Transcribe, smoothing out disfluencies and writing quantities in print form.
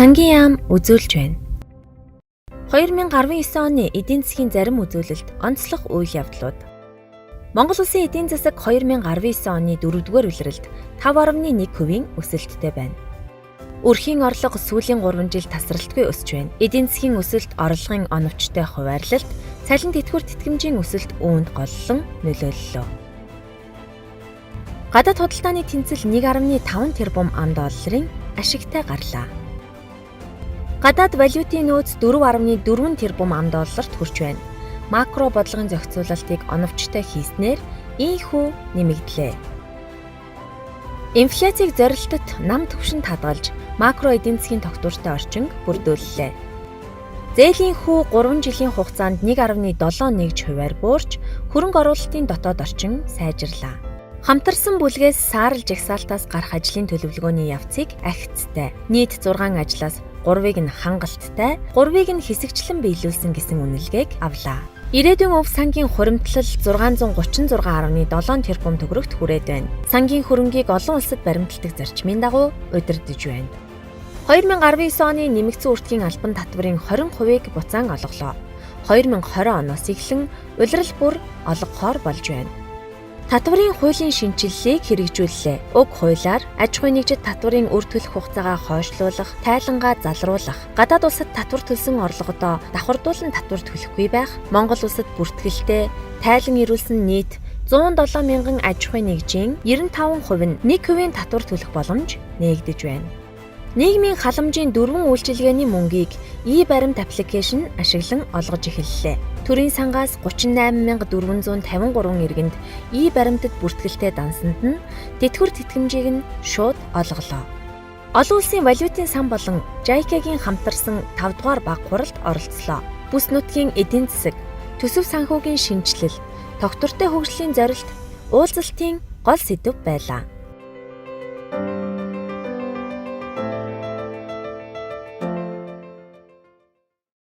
Сангийн яам үзүүлж байна. 2019 оны эдийн засгийн зарим үзүүлэлт онцлог үйл явдлууд. Монгол Улсын эдийн засаг 2019 оны 4-р улиралд 5.1% өсөлттэй байна. Өрхийн орлого сүүлийн 3 жил тасралтгүй өсөж байна. Эдийн засгийн өсөлт орлогын оновчтой хуваарлалт, цалин тэтгэвэр тэтгэмжийн өсөлт үүнд голлон нөлөөллөө. Гадаад худалдааны тэнцэл 1.5 тэрбум ам.долларын ашигтай гарлаа. Гадаад валютын нөөц 4.4 тэрбум ам.долларт хүрч байна. Макро бодлогын зохицуулалтыг оновчтой хийснээр ийхүү нэмэгдлээ. Инфляцийг зорилтод нам түвшинд хадгалж, макро эдийн засгийн тогтвортой орчинг бүрдүүллээ. Зээлийн хүү 3 жилийн хугацаанд 1.71%-аар буурч, хөрөнгө оруулалтын дотоод орчин сайжирлаа. Хамтарсан бүлгээс саарл жагсаалтаас гарах ажлын төлөвлөгөөний явцыг ахицтай. Нийт 6 ажлаас 3-ыг нь хангалттай, 3-ыг нь хэсэгчлэн биелүүлсэн гэсэн үнэлгээг авлаа. Ирээдүйн өв сангийн хуримтлал 636.7 тэрбум төгрөгт хүрээд байна. Сангийн хөрөнгийг олон улсад баримталдаг зарчмын дагуу удирдаж байна. 2019 оны нэмэгдсэн үртгийн албан татварын 20%-ийг буцаан олголоо. 2020 оноос эхлэн улирал бүр олгохоор болж байна. Татварын хуулийн шинжилгээг хэрэгжүүллээ. Уг хуулиар аж ахуйн нэгжид татварын үр төлөх хугацаагаа хойшлуулах, тайлангаа залруулах, гадаад улсад татвар төлсөн орлогодоо давхардуулан татвар төлөхгүй байх, Монгол улсад бүртгэлтэй тайлан ирүүлсэн нийт 107 мянган аж ахуйн нэгжийн 95% нь 1% татвар төлөх боломж нээгдэж байна. Нийгмийн халамжийн 4 үйлчилгээний мөнгийг e-баримт аппликейшн ашиглан олгож эхэллээ. Төрийн сангаас 38,453 иргэнд e-баримтад бүртгэлтэй дансанд нь тэтгэвэр тэтгэмжийг нь шууд олголоо. Олон улсын валютын сан болон JICA-гийн хамтарсан 5 дугаар баг хуралд оролцлоо. Бүс нутгийн эдийн засаг, төсөв санхүүгийн шинжилэл, тогтвортой хөгжлийн зорилт уулзалтын гол сэдэв байлаа.